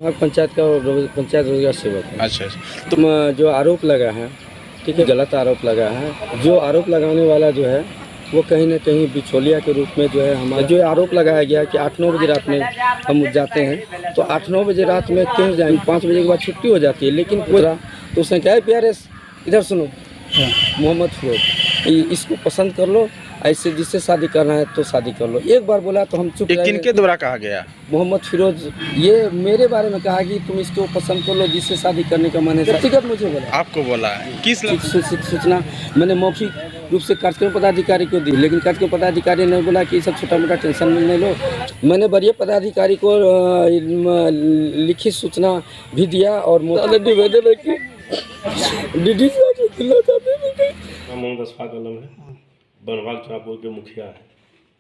पंचायत का पंचायत रोजगार सेवक है। अच्छा। तो जो आरोप लगा है, ठीक है, गलत आरोप लगा है। जो आरोप लगाने वाला जो है वो कहीं ना कहीं बिचौलिया के रूप में जो है हमारा जो आरोप लगाया गया कि 8-9 बजे रात में हम जाते हैं, तो 8-9 बजे रात में क्यों जाएंगे? 5 बजे के बाद छुट्टी हो जाती है। लेकिन पूरा तो उसने क्या है, प्यारे इधर सुनो, मोहम्मद फिरोज, इसको पसंद कर लो, ऐसे जिससे शादी करना है तो शादी कर लो। एक बार बोला तो हम चुप। किनके द्वारा कहा गया? मोहम्मद फिरोज, ये मेरे बारे में कहा कि तुम इसको पसंद कर लो जिससे शादी करने का मन है। व्यक्तिगत मुझे बोला। आपको बोला है? किस सूचना मैंने मौखिक रूप से कार्यक्रम पदाधिकारी को दी, लेकिन कार्यक्रम पदाधिकारी ने बोला कि सब छोटा मोटा टेंशन में नहीं लो। मैंने वरीय पदाधिकारी को लिखित सूचना भी दिया और निवेदन की डीडी मोहम्मद अशफाक आलम है, बनवाल चुनापुर के मुखिया है।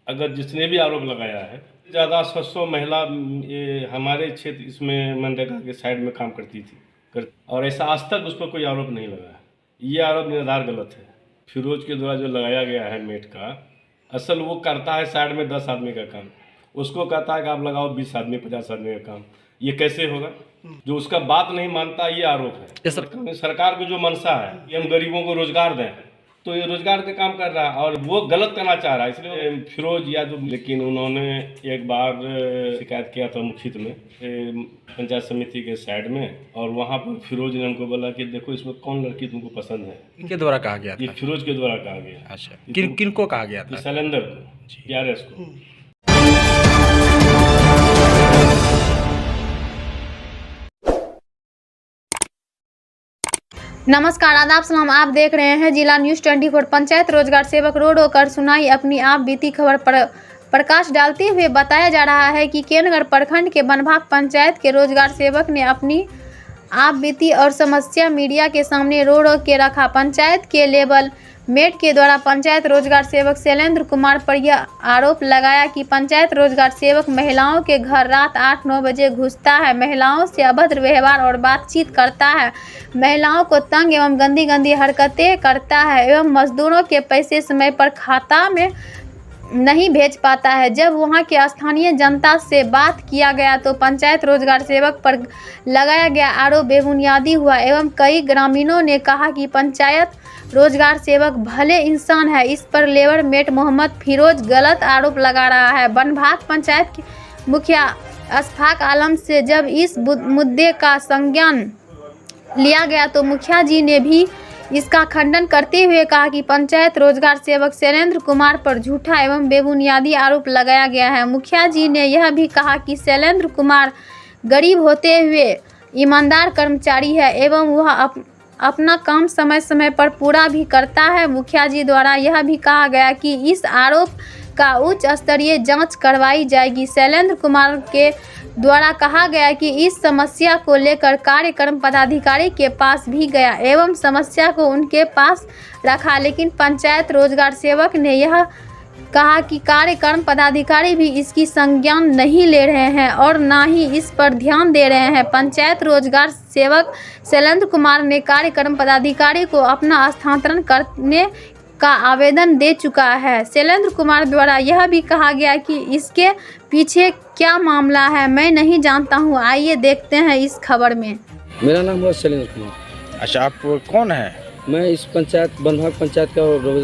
अगर जिसने भी आरोप लगाया है, ज़्यादा 600 महिला ये हमारे क्षेत्र इसमें मनरेगा के साइड में काम करती थी और ऐसा आज तक उस पर कोई आरोप नहीं लगा है। ये आरोप निराधार गलत है। फिरोज के द्वारा जो लगाया गया है मेट का, असल वो करता है साइड में 10 आदमी का काम, उसको कहता है कि आप लगाओ 20 आदमी 50 आदमी का काम। ये कैसे होगा? जो उसका बात नहीं मानता, ये आरोप है। सरकार को जो मंशा है कि हम गरीबों को रोजगार दें, तो ये रोजगार का काम कर रहा है और वो गलत करना चाह रहा है, इसलिए फिरोज या जो, लेकिन उन्होंने एक बार शिकायत किया था मुखित में पंचायत समिति के साइड में, और वहाँ पर फिरोज ने हमको बोला कि देखो इसमें कौन लड़की तुमको पसंद है। किनके द्वारा कहा गया था? ये फिरोज के द्वारा कहा गया। अच्छा, किनको कहा गया था? शैलेंद्र को, PRS को। नमस्कार, आदाब, सलाम। आप देख रहे हैं जिला न्यूज़ 24। पंचायत रोजगार सेवक रो रो कर सुनाई अपनी आप बीती खबर पर प्रकाश डालते हुए बताया जा रहा है कि केनगढ़ प्रखंड के बनभाग पंचायत के रोजगार सेवक ने अपनी आप बीती और समस्या मीडिया के सामने रो रो के रखा। पंचायत के लेवल मेट के द्वारा पंचायत रोजगार सेवक शैलेंद्र कुमार पर यह आरोप लगाया कि पंचायत रोजगार सेवक महिलाओं के घर रात 8-9 बजे घुसता है, महिलाओं से अभद्र व्यवहार और बातचीत करता है, महिलाओं को तंग एवं गंदी गंदी हरकतें करता है एवं मजदूरों के पैसे समय पर खाता में नहीं भेज पाता है। जब वहां के स्थानीय जनता से बात किया गया तो पंचायत रोजगार सेवक पर लगाया गया आरोप बेबुनियादी हुआ एवं कई ग्रामीणों ने कहा कि पंचायत रोजगार सेवक भले इंसान है, इस पर लेबर मेट मोहम्मद फिरोज गलत आरोप लगा रहा है। बनभाग पंचायत के मुखिया अशफाक आलम से जब इस मुद्दे का संज्ञान लिया गया तो मुखिया जी ने भी इसका खंडन करते हुए कहा कि पंचायत रोजगार सेवक शैलेंद्र कुमार पर झूठा एवं बेबुनियादी आरोप लगाया गया है। मुखिया जी ने यह भी कहा कि शैलेंद्र कुमार गरीब होते हुए ईमानदार कर्मचारी है एवं वह अपना काम समय समय पर पूरा भी करता है। मुखिया जी द्वारा यह भी कहा गया कि इस आरोप का उच्च स्तरीय जांच करवाई जाएगी। शैलेंद्र कुमार के द्वारा कहा गया कि इस समस्या को लेकर कार्यक्रम पदाधिकारी के पास भी गया एवं समस्या को उनके पास रखा, लेकिन पंचायत रोजगार सेवक ने यह कहा कि कार्यक्रम पदाधिकारी भी इसकी संज्ञान नहीं ले रहे हैं और ना ही इस पर ध्यान दे रहे हैं। पंचायत रोजगार सेवक शैलेंद्र कुमार ने कार्यक्रम पदाधिकारी को अपना स्थानांतरण करने का आवेदन दे चुका है। शैलेंद्र कुमार द्वारा यह भी कहा गया कि इसके पीछे क्या मामला है मैं नहीं जानता हूं। आइए देखते हैं इस खबर में। मेरा नाम है शैलेंद्र कुमार। अच्छा, आप कौन है? मैं इस पंचायत बनभाग पंचायत का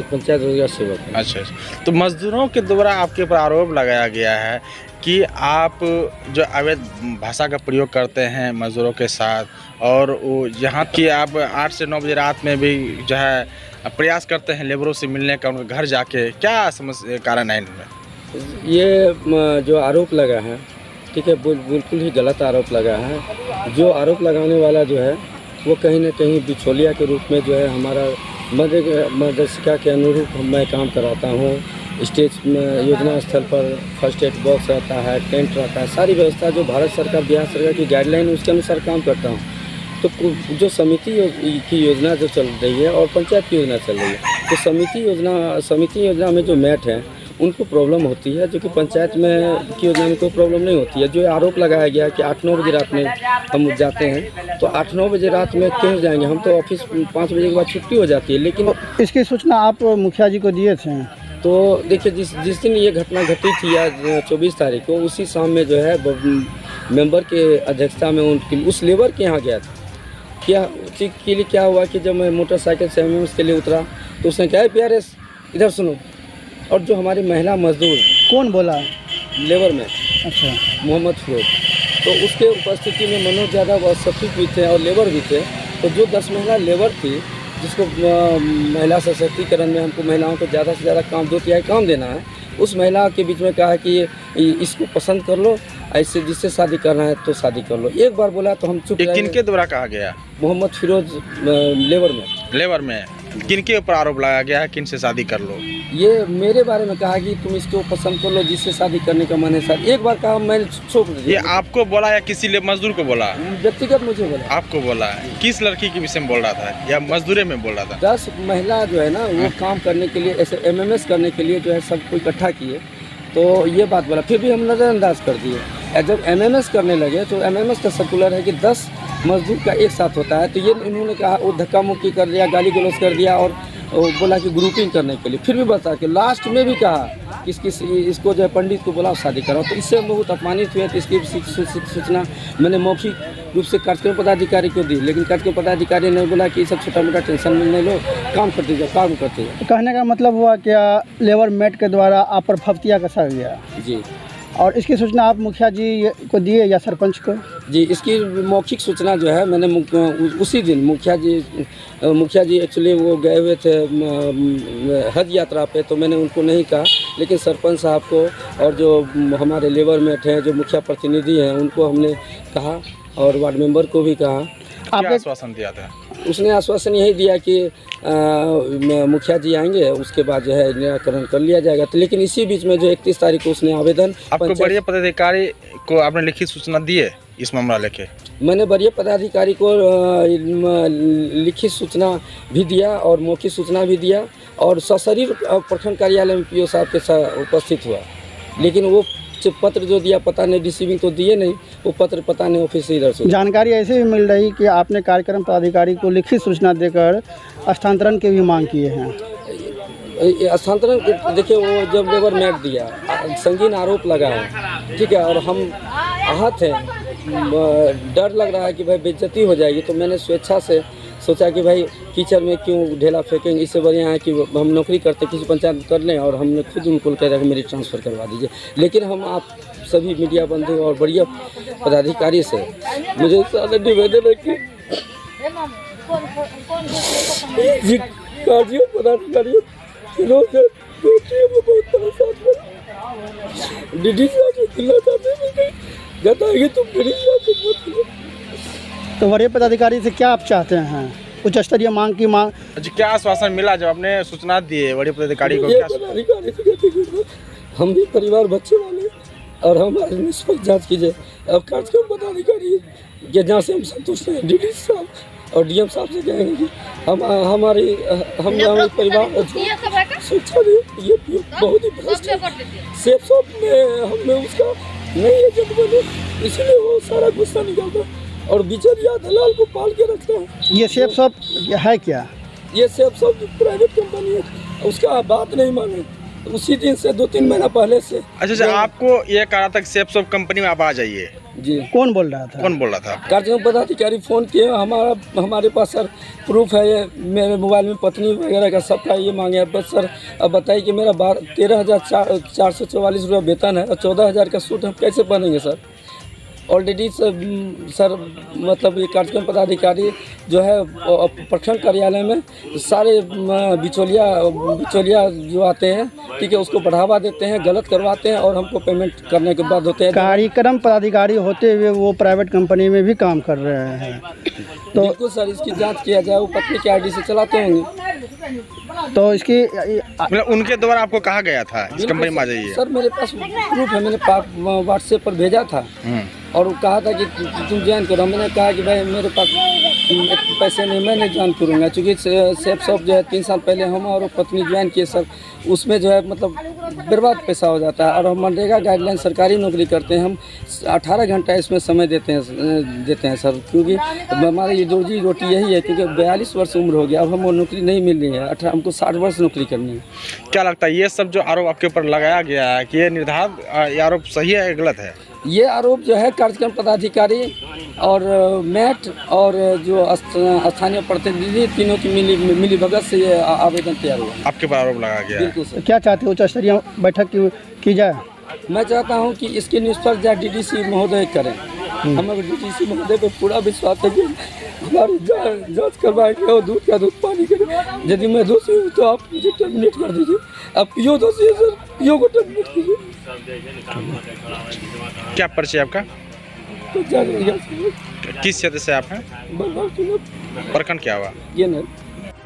पंचायत रोजगार सेवक हूँ। अच्छा, तो मजदूरों के द्वारा आपके ऊपर आरोप लगाया गया है कि आप जो अवैध भाषा का प्रयोग करते हैं मजदूरों के साथ, और वो यहाँ की आप 8 से 9 बजे रात में भी जो है प्रयास करते हैं लेबरों से मिलने का, उनके घर जाके। क्या समस्या कारण है इनमें? ये जो आरोप लगा है, ठीक है, बिल्कुल ही गलत आरोप लगा है। जो आरोप लगाने वाला जो है वो कहीं ना कहीं बिचौलिया के रूप में जो है हमारा मार्गदर्शिका के अनुरूप मैं काम कराता हूँ। स्टेज में योजना स्थल पर फर्स्ट एड बॉक्स रहता है, टेंट रहता है, सारी व्यवस्था जो भारत सरकार बिहार सरकार की गाइडलाइन है उसके अनुसार काम करता हूँ। तो जो समिति की योजना जो चल रही है और पंचायत की योजना चल रही है, तो समिति योजना में जो मैट है उनको प्रॉब्लम होती है, जो कि पंचायत में की योजना में कोई प्रॉब्लम नहीं होती है। जो आरोप लगाया गया कि 8-9 बजे रात में हम जाते हैं, तो 8-9 बजे रात में क्यों जाएंगे? हम तो ऑफिस 5 बजे के बाद छुट्टी हो जाती है। लेकिन इसकी सूचना आप मुखिया जी को दिए थे? तो देखिए, जिस दिन ये घटना घटी थी आज 24 तारीख को, उसी शाम में जो है मेंबर के अध्यक्षता में उनकी उस लेबर के यहाँ गया था। क्या उसी के लिए क्या हुआ कि जब मैं मोटरसाइकिल से एमएमएस के लिए उतरा तो उसने कहा PRS इधर सुनो। और जो हमारी महिला मजदूर कौन बोला? लेबर में अच्छा, मोहम्मद फिरोज, तो उसके उपस्थिति में मनोज यादव और सफीक भी थे और लेबर भी थे। तो जो 10 महिला लेबर थी जिसको महिला सशक्तिकरण में हमको महिलाओं को ज़्यादा से ज़्यादा काम 2/3 काम देना है, उस महिला के बीच में कहा कि इसको पसंद कर लो, ऐसे जिससे शादी करना है तो शादी कर लो। एक बार बोला तो हम चुप रहे। किनके द्वारा कहा गया? मोहम्मद फिरोज लेबर में किनके ऊपर आरोप लगाया गया है किन से शादी कर लो? ये मेरे बारे में कहा कि तुम इसको पसंद कर लो जिससे शादी करने का मन है सर। एक बार कहा, मैंने छोड़ ये दिया। आपको बोला या किसी मजदूर को बोला? व्यक्तिगत मुझे बोला। आपको बोला है? किस लड़की के विषय में बोल रहा था या मजदूरे में बोल रहा था? 10 महिला जो है ना वो काम करने के लिए ऐसे MMS करने के लिए जो है सबको इकट्ठा किए, तो ये बात बोला। फिर भी हम नज़रअंदाज कर दिए। जब MMS करने लगे तो MMS का सर्कुलर है कि 10 मजदूर का एक साथ होता है। तो ये इन्होंने कहा, वो धक्का मुक्की कर दिया, गाली गलौज कर दिया और बोला कि ग्रुपिंग करने के लिए। फिर भी बता के लास्ट में भी कहा कि इसको जो है पंडित को बोला शादी कराओ। तो इससे हम बहुत अपमानित हुए। तो इसकी सूचना मैंने मौखिक रूप से कार्यक्रम पदाधिकारी को दी, लेकिन कार्यक्रम पदाधिकारी ने बोला कि सब छोटा मोटा टेंशन में नहीं लो, काम करते जाओ, काम करते जाओ। कहने का मतलब हुआ क्या लेबर मेट के द्वारा आप पर फफ्तिया कसा गया? जी। और इसकी सूचना आप मुखिया जी को दिए या सरपंच को? जी, इसकी मौखिक सूचना जो है मैंने उसी दिन मुखिया जी एक्चुअली वो गए हुए थे हज यात्रा पे, तो मैंने उनको नहीं कहा, लेकिन सरपंच साहब को और जो हमारे लेबर मेट हैं, जो मुखिया प्रतिनिधि हैं, उनको हमने कहा और वार्ड मेंबर को भी कहा। क्या आश्वासन दिया था? उसने आश्वासन यही दिया कि मुखिया जी आएंगे, उसके बाद जो है निराकरण कर लिया जाएगा। तो लेकिन इसी बीच में जो 31 तारीख को उसने आवेदन आपको वरीय पदाधिकारी को आपने लिखित सूचना दी है इस मामला लेके? मैंने वरीय पदाधिकारी को लिखित सूचना भी दिया और मौखिक सूचना भी दिया और सशरीर प्रखंड कार्यालय में PO साहब के साथ उपस्थित हुआ। लेकिन वो पत्र जो दिया पता नहीं, रिसीविंग तो दिए नहीं, वो पत्र पता नहीं ऑफिस से इधर से। जानकारी ऐसे भी मिल रही कि आपने कार्यक्रम पदाधिकारी को लिखित सूचना देकर स्थानांतरण की भी मांग किए हैं। स्थानांतरण देखिए, वो जब लेबर मेट दिया, संगीन आरोप लगा है, ठीक है, और हम आहत हैं, डर लग रहा है कि भाई बेइज्जती हो जाएगी। तो मैंने स्वेच्छा से सोचा कि भाई कीचड़ में क्यों ढेला फेंकेंगे, इससे बढ़िया है कि हम नौकरी करते किसी पंचायत कर लें। और हमने खुद उनको कह रहा कि मेरी ट्रांसफ़र करवा दीजिए। लेकिन हम आप सभी मीडिया बंधु और बढ़िया पदाधिकारी से मुझे सारा निवेदन है कि कार्यों पदाधिकारियों बहुत परेशान कर DD बताएगी तुम मेरी। तो वरीय पदाधिकारी से क्या आप चाहते हैं? उच्च स्तरीय मांग की मांग। क्या आश्वासन मिला जब आपने सूचना दी है वरीय पदाधिकारी को? हम भी परिवार बच्चे वाले और हमारे निष्पक्ष जांच कीजिए। अब कार्यक्रम पदाधिकारी के जहाँ से हम संतुष्ट हैं, DD साहब और DM साहब से कहेंगे कि हमारे परिवार शिक्षा दी, ये बहुत ही भ्रष्ट है। सेफ शॉप में हमने उसका नहीं है जब बने, इसलिए वो सारा गुस्सा निकालता और बिचरिया दलाल को पाल के रखता है। ये सेफ शॉप है क्या? ये सेफ शॉप प्राइवेट कंपनी है, उसका बात नहीं माने। उसी दिन से 2-3 महीना पहले से। अच्छा, आपको ये कहा था कि सेफ शॉप कंपनी में आप आ जाइए? जी। कौन बोल रहा था? कौन बोल रहा था? कार्यक्रम पदाधिकारी फ़ोन किए। हमारे पास सर प्रूफ है, ये मेरे मोबाइल में पत्नी वगैरह का सबका ये मांगे है। बस सर अब बताइए कि मेरा 13,444 रुपये वेतन है और 14,000 का सूट हम कैसे पहनेंगे सर? ऑलरेडी सर मतलब ये कार्यक्रम पदाधिकारी जो है प्रखंड कार्यालय में सारे बिचौलिया जो आते हैं, ठीक है, उसको बढ़ावा देते हैं, गलत करवाते हैं और हमको पेमेंट करने के बाद होते हैं। कार्यक्रम पदाधिकारी होते हुए वो प्राइवेट कंपनी में भी काम कर रहे हैं। तो बिल्कुल सर, इसकी जांच किया जाए। वो पत्नी के ID से चलाते होंगे। तो इसकी मतलब उनके द्वारा आपको कहा गया था इस कंपनी में आ जाइए? सर मेरे पास प्रूफ है, मैंने व्हाट्सएप पर भेजा था और वो कहा था कि तुम ज्वाइन करो। मैंने कहा कि भाई मेरे पास पैसे नहीं, मैं नहीं ज्वाइन करूँगा, क्योंकि सेफ शॉप जो है 3 साल पहले हम और पत्नी ज्वाइन किए सर। उसमें जो है मतलब बर्बाद पैसा हो जाता है। और हम मनरेगा गाइडलाइन सरकारी नौकरी करते हैं, हम 18 घंटा इसमें समय देते हैं सर, क्योंकि हमारी रोजी रोटी यही है। क्योंकि 42 वर्ष उम्र हो गया, अब हमको नौकरी नहीं मिल रही है। हमको 60 वर्ष नौकरी करनी है। क्या लगता है ये सब जो आरोप आपके ऊपर लगाया गया है कि ये निर्धारित आरोप सही है या गलत है? ये आरोप जो है कार्यक्रम पदाधिकारी और मैट और जो स्थानीय प्रतिनिधि तीनों की मिली भगत से ये आवेदन तैयार हुआ। आपके पर आरोप लगाया गया है। बिल्कुल सर। क्या चाहते हो उच्च स्तरीय बैठक की जाए? मैं चाहता हूं कि इसकी निष्पक्ष जांच डीडीसी महोदय करें। हमें डीडीसी महोदय पे पूरा विश्वास है कि हमारी जांच करवाएंगे और दूध का दूध पानी करें। यदि मैं दोषी हूँ तो आप मुझे टर्मिनेट कर दीजिए। आप पीओ दोषी है सर, पीओ को टर्मिनेट कीजिए। क्या परिचय आपका? तो जानिएगा किस क्षेत्र से आप हैं? प्रखंड क्या हुआ? ये नहीं।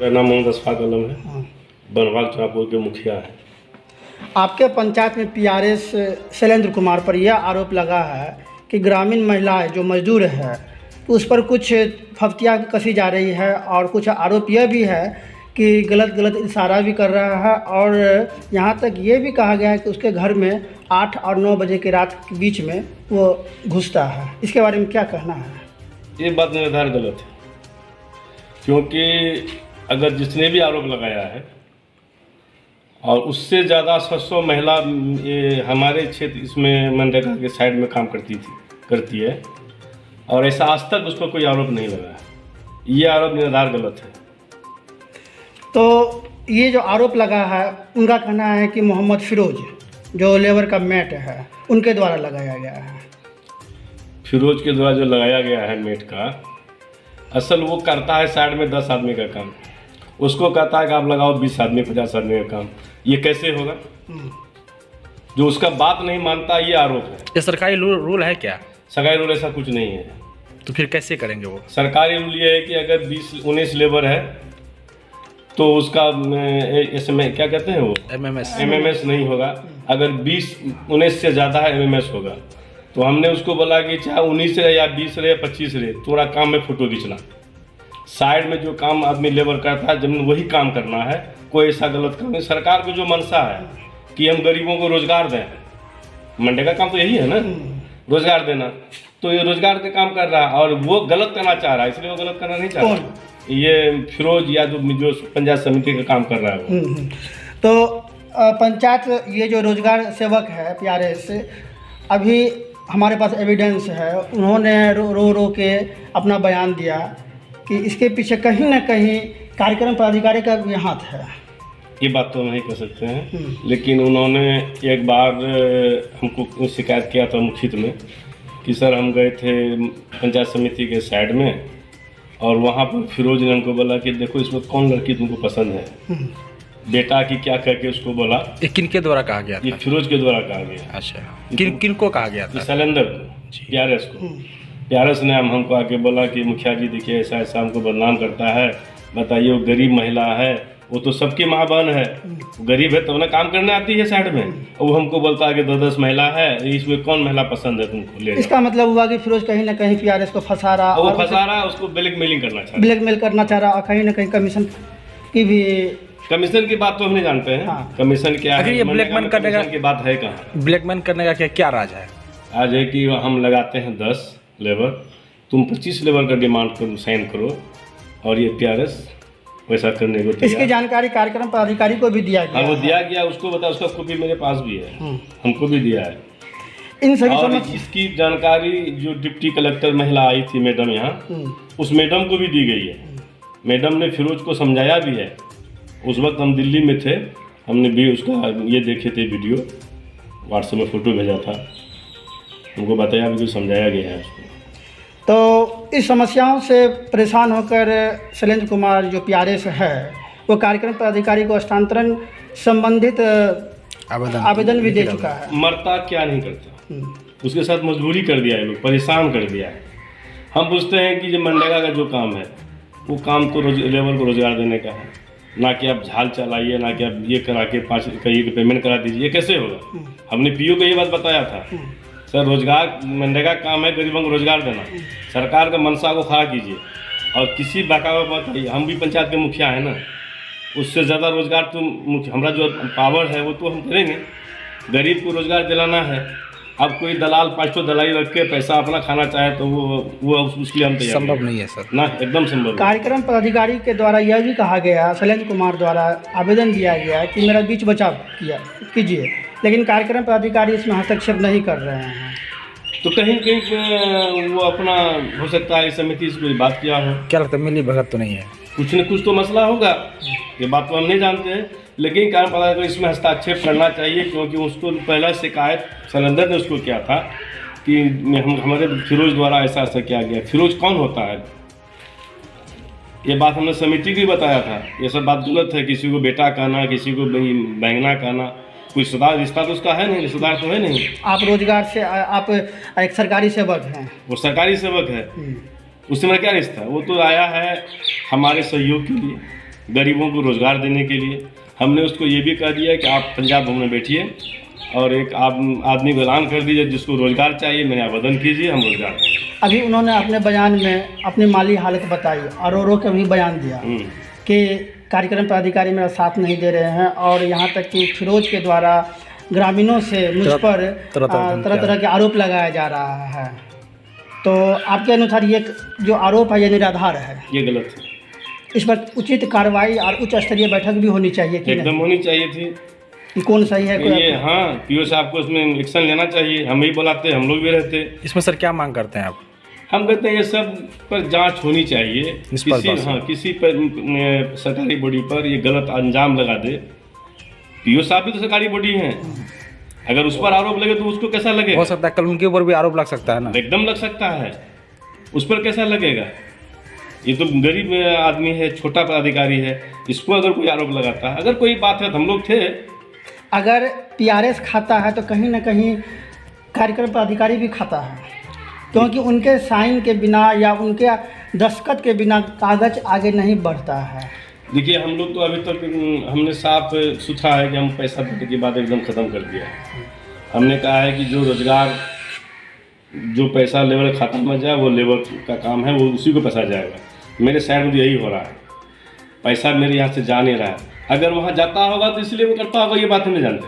मेरा नाम मोहम्मद अशफाक आलम है, बनवाल चुनापुर के मुखिया है। आपके पंचायत में पीआरएस शैलेंद्र कुमार पर यह आरोप लगा है कि ग्रामीण महिलाएं जो मजदूर है तो उस पर कुछ फफ्तियाँ कसी जा रही है और कुछ आरोप यह भी है कि गलत इशारा भी कर रहा है और यहाँ तक ये भी कहा गया है कि उसके घर में 8 और 9 बजे के रात के बीच में वो घुसता है। इसके बारे में क्या कहना है? ये बात निर्धार गलत है, क्योंकि अगर जिसने भी आरोप लगाया है और उससे ज़्यादा 700 महिला ये हमारे क्षेत्र इसमें मनरेगा के साइड में काम करती है और ऐसा आज तक उस पर कोई आरोप नहीं लगा है। ये आरोप निर्धार गलत है। तो ये जो आरोप लगा है उनका कहना है कि मोहम्मद फिरोज जो लेबर का मेट है उनके द्वारा लगाया गया है। फिरोज के द्वारा जो लगाया गया है मेट का, असल वो करता है साइड में 10 आदमी का काम, उसको कहता है कि आप लगाओ 20 आदमी 50 आदमी का काम। ये कैसे होगा? जो उसका बात नहीं मानता, ये आरोप है। ये सरकारी रूल है क्या? सरकारी रूल ऐसा कुछ नहीं है। तो फिर कैसे करेंगे वो? सरकारी रूल ये है कि अगर 20-19 लेबर है तो उसका इसमें क्या कहते हैं वो एमएमएस नहीं होगा। अगर 20-19 से ज़्यादा है एमएमएस होगा। तो हमने उसको बोला कि चाहे 19 रहे या 20 रहे 25 रहे, थोड़ा काम में फोटो खींचना। साइड में जो काम आदमी लेबर करता है जमीन वही काम करना है, कोई ऐसा गलत काम नहीं। सरकार को जो मंशा है कि हम गरीबों को रोजगार दें, मनरेगा का काम तो यही है ना, रोजगार देना, तो ये रोजगार का काम कर रहा है और वो गलत करना चाह रहा है, इसलिए वो गलत करना नहीं चाह रहा। ये फिरोज या जो पंचायत समिति का काम कर रहा है वो। तो पंचायत ये जो रोजगार सेवक है पीआरएस, अभी हमारे पास एविडेंस है, उन्होंने रो के अपना बयान दिया कि इसके पीछे कहीं ना कहीं कार्यक्रम पदाधिकारी का भी हाथ है। ये बात तो नहीं कह सकते हैं, लेकिन उन्होंने एक बार हमको शिकायत किया था मुखित में कि सर हम गए थे पंचायत समिति के साइड में और वहाँ पर फिरोज ने हमको बोला कि देखो इसमें कौन लड़की तुमको पसंद है, बेटा की क्या कह के उसको बोला। ये किनके द्वारा कहा गया था? ये फिरोज के द्वारा कहा गया। अच्छा, किन को कहा गया था? शैलेंद्र को, पीआरएस को। पीआरएस ने हमको आके बोला कि मुखिया जी देखिए ऐसा ऐसा हमको बदनाम करता है, बताइए वो गरीब महिला है, वो तो सबकी माँ बहन है, गरीब है तो ना काम करने आती है साइड में, और वो हमको बोलता है कि 10 महिला है, इसमें कौन महिला पसंद है तुमको ले। इसका मतलब हुआ कि फिरोज कहीं ना कहीं पीआरएस को फंसा रहा, वो फंसा रहा है, उसको ब्लैकमेलिंग करना चाह रहा है, ब्लैकमेल करना चाह रहा और कहीं ना कहीं कमीशन की भी। कमीशन की बात तो हम नहीं जानते हैं। हाँ। कमीशन क्या है, ये ब्लैकमेल करने का की बात है कहाँ? ब्लैकमेल करने का क्या राज है? आज है कि हम लगाते हैं 10 लेबर, तुम 25 लेबर का डिमांड करो, साइन करो, और ये पीआरएस वैसा करने को इसकी जानकारी कार्यक्रम पदाधिकारी को भी दिया गया। हाँ, वो दिया गया, उसको बता, उसका कॉपी मेरे पास भी है, हमको भी दिया है। इन सभी और इसकी जानकारी जो डिप्टी कलेक्टर महिला आई थी मैडम यहाँ, उस मैडम को भी दी गई है। मैडम ने फिरोज को समझाया भी है। उस वक्त हम दिल्ली में थे, हमने भी उसका ये देखे थे वीडियो, व्हाट्सएप में फ़ोटो भेजा था, हमको बताया भी, समझाया गया है उसको। तो इस समस्याओं से परेशान होकर शैलेंद्र कुमार जो पीआरएस है वो कार्यक्रम पदाधिकारी को हस्तांतरण संबंधित आवेदन भी दे चुका है। मरता क्या नहीं करता, उसके साथ मजबूरी कर दिया है, लोग परेशान कर दिया है। हम पूछते हैं कि जो मनरेगा का जो काम है वो काम तो लेबर को रोजगार देने का है, ना कि आप झाल चलाइए, ना कि आप ये करा के 5 कहीं के पेमेंट करा दीजिए, ये कैसे होगा? हमने पीओ को ये बात बताया था, सर रोजगार मनरेगा काम है, गरीबों को रोजगार देना, सरकार का मनसा को खड़ा कीजिए और किसी बकावा मत आइए। हम भी पंचायत के मुखिया हैं ना, उससे ज़्यादा रोजगार हमारा जो पावर है वो तो हम करेंगे। गरीब को रोजगार दिलाना है। अब कोई दलाल 5 दलाली रख के पैसा अपना खाना चाहे तो वो उसके लिए हम तैयार संभव नहीं है सर ना, एकदम संभव। कार्यक्रम पदाधिकारी के द्वारा यह भी कहा गया, शैलेंद्र कुमार द्वारा आवेदन दिया गया कि मेरा बीच बचाव कीजिए, लेकिन कार्यक्रम पदाधिकारी इसमें हस्तक्षेप नहीं कर रहे हैं। तो कहीं कहीं वो अपना हो सकता है समिति से कोई बात किया हो, क्या लगता है मिली भगत तो नहीं है? कुछ न कुछ तो मसला होगा, ये बात तो हम नहीं जानते हैं। लेकिन कारण पता है इसमें हस्ताक्षेप करना चाहिए, क्योंकि उसको पहला शिकायत शैलेंद्र ने उसको किया था कि हमारे फिरोज द्वारा ऐसा ऐसा किया गया। फिरोज कौन होता है, ये बात हमने समिति को बताया था। ये सब बात गलत है, किसी को बेटा कहना, किसी को बैंगना कहना, कोई रिश्ता तो उसका है नहीं, रिश्तेदार तो है नहीं। आप रोजगार से आप एक सरकारी सेवक हैं। वो सरकारी सेवक है, उससे मेरा क्या रिश्ता? वो तो आया है हमारे सहयोग के लिए, गरीबों को रोज़गार देने के लिए। हमने उसको ये भी कह दिया कि आप पंजाब भवन में बैठिए और एक आदमी को ऐलान कर दीजिए जिसको रोज़गार चाहिए, मैंने आवेदन कीजिए, हम रोज़गार देंगे। अभी उन्होंने अपने बयान में अपनी माली हालत बताई और रो के भी बयान दिया कि कार्यक्रम पदाधिकारी मेरा साथ नहीं दे रहे हैं, और यहाँ तक कि फिरोज के द्वारा ग्रामीणों से मुझ पर तरह तरह के आरोप लगाया जा रहा है। तो आपके अनुसार ये जो आरोप है ये निराधार है, ये गलत है। इस पर उचित कार्रवाई और उच्च स्तरीय बैठक भी होनी चाहिए कि एकदम होनी चाहिए थी कि कौन सही है ये। हाँ, पीओ साहब को उसमें एक्शन लेना चाहिए। हम ही बुलाते, हम लोग भी रहते। इसमें सर क्या मांग करते हैं आप? हम कहते हैं ये सब पर जांच होनी चाहिए, किसी पर सरकारी बॉडी पर ये गलत अंजाम लगा दे। पीओ साहब भी तो सरकारी बॉडी हैं, अगर उस पर आरोप लगे तो उसको कैसा लगेगा? हो सकता है कल उनके ऊपर भी आरोप लग सकता है ना? एकदम लग सकता है, उस पर कैसा लगेगा? ये तो गरीब आदमी है, छोटा पदाधिकारी है, इसको अगर कोई आरोप लगाता है, अगर कोई बात है तो हम लोग थे। अगर पीआरएस खाता है तो कहीं ना कहीं कार्यक्रम पदाधिकारी भी खाता है, क्योंकि उनके साइन के बिना या उनके दस्तखत के बिना कागज आगे नहीं बढ़ता है। देखिए, हम लोग तो अभी तक हमने साफ सुथरा है कि हम पैसा देने की बात एकदम ख़त्म कर दिया है। हमने कहा है कि जो रोजगार, जो पैसा लेबर खाता में जाए वो लेबर का काम है, वो उसी को पैसा जाएगा। मेरे साइड में यही हो रहा है, पैसा मेरे यहाँ से जा नहीं रहा है। अगर वहाँ जाता होगा तो इसलिए वो करता होगा, ये बात हम नहीं जानते।